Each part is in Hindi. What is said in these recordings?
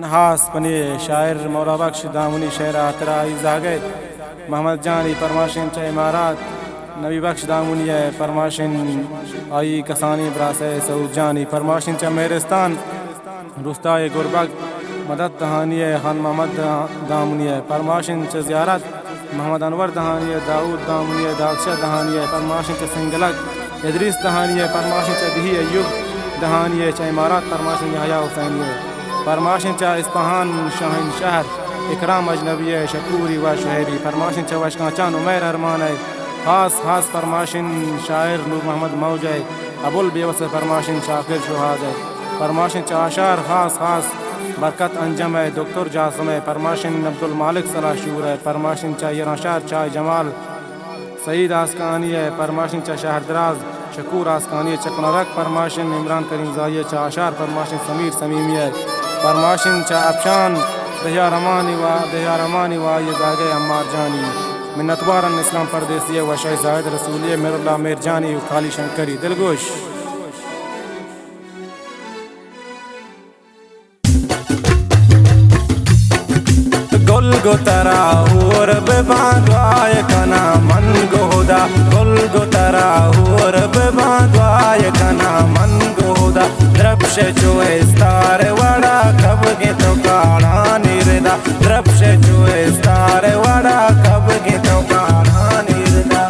हास पने शायर मौला बख्श दामुनी शहरा तराई जागे मोहम्मद जानी परमाशिन च इमारात नबी बख्श दामुनी परमाशिन आई कसानी ब्रासे सऊद जानी परमाशिन च मेहरस्तान रुस्ताए गुरबग मदद दहानी खान मोहम्मद दामुनी परमाशिन च ज़ियारत मोहम्मद अनवर दहानी दाऊद दामुनी दादशाह दहानी परमाशिन च सिंगलक इदरीस दहानी परमाशिन च दिही अयूब दहानी च इमारात परमाशिन यहया हुसैनी परमाशिन च इस्पहान शाहिन शहर इकराम अजनबी शकूरी व शहरी परमाशिन च वशकाचान उमैर अरमान खास खास परमाशिन शायर नूर मोहम्मद मौज अबुल बेवस परमाशिन शाकिर शुहाज परमाशिन च आशार खास खास बरकत अंजम है डॉक्टर जासम है परमाशिन अब्दुल मालिक सलाशूर है परमाशिन च यनाशार चाय जमाल सईद आसकानी है परमाशिन च शहरदराज शकूर आसकानी चकनरक परमाशिन इमरान करीम जाइए च आशार परमाशिन समीर समीमी है परमाशिन च अफशान दहिया रमानी व ये जागे अम्मार जानी मिन्नतवारन इस्लाम परदेसी व शाह जायद रसूलिय मेरुल्ला मेर जानी खाली शंकरी दिलगोश गुलगुतरा और बेबादवाय कना मन गोदा गुलगुतरा और बेबादवाय कना मन गोदा द्रब्श चोए स्तार वड़ा कब गे तो काड़ा निर्दा द्रब्श चोए स्तार वड़ा कब गे तो काड़ा निर्दा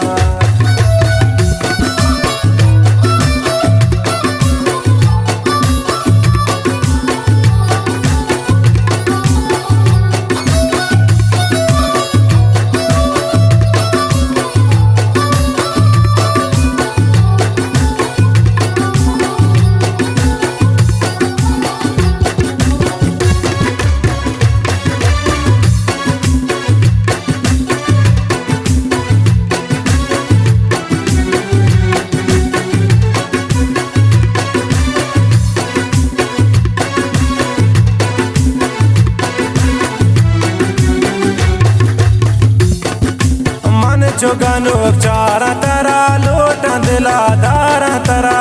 चुगनो चारा तरा लोटा दिला दारा तरा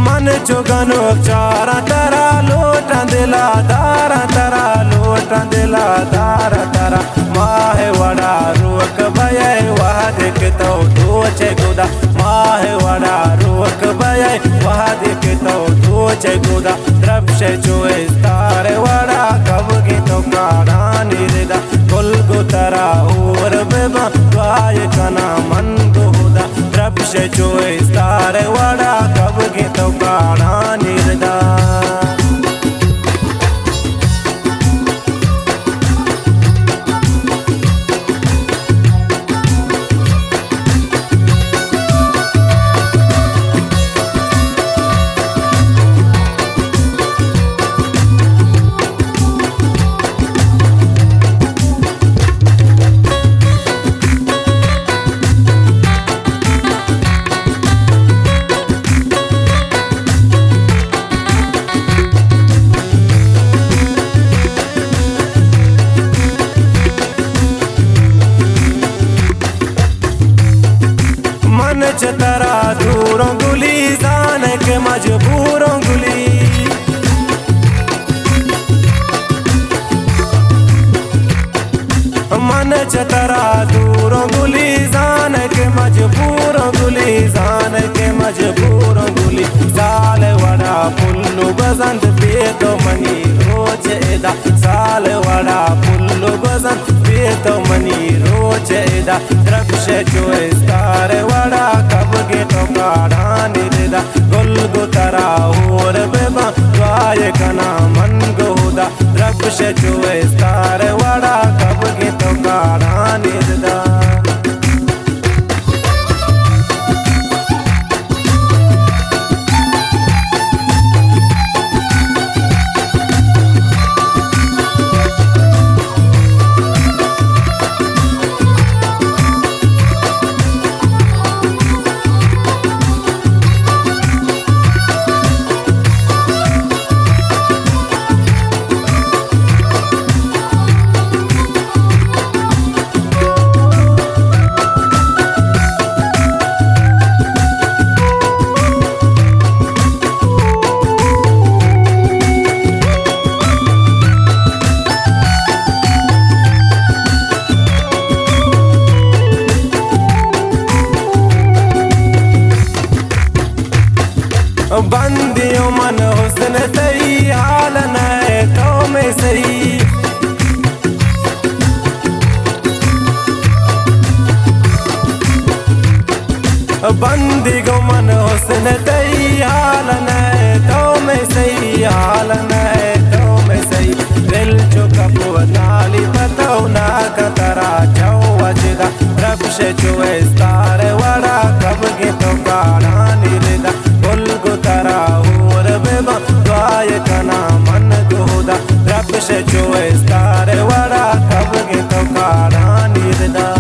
मन चुगनो चारा तरा लोटा दिला दारा तरा लोटा दिला दारा तरा माहे वड़ा रोक भये वह देख तो चे गुदा माहे वड़ा रोक भये वह देख तो चे गुदा द्रब्श चोए तार वड़ा कब गे तो काड़ा निर्दा गुलगुतरा और बेबा वाय कना मन गोदा द्रब्श चोए तार वड़ा कब गे तो काड़ा निर्दा तरा दूरों गुली जाने के मजबूरों गुली मन चतरा दूरों गुली जाने के मजबूरों गुली जाने के मजबूरों गुली साल वड़ा पुल्लू बसंत पे तो मनी रोज एदा साल वड़ा पुल्लू बसंत पे तो मनी रोज एदा द्रब्श चोए स्तार वड़ा कब गे तो काड़ा निर्दा गुलगुतरा और बेबा वाय कना मन गोदा द्रब्श चोए स्तार वड़ा कब गे तो काड़ा निर्दा बंदी गुमन हुस्न तई हालन है तो में सही हालन है तो में सही दिल जो कबू नाली पतो ना कतरा जाओ वजदा रब्श जो इस्तार वड़ा कब के तो काना निरदा गुल गुतरा और बेबा द्वाय कना मन गुदा रब्श जो इस्तार वड़ा कब के तो काना निरदा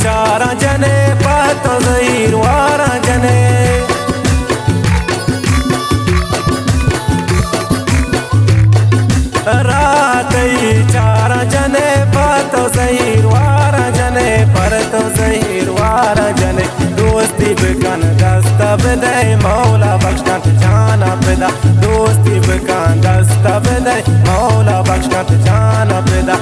चारा जने पातो ज़हीर वारा जने रात चारा जने पातो ज़हीर वारा जने पर तो ज़हीर वारा जने दोस्ती बिकन दस्ता बदे मौला बख्शत जाना पैदा दोस्ती बिकन दस्ता बदे मौला बख्शत जाना पैदा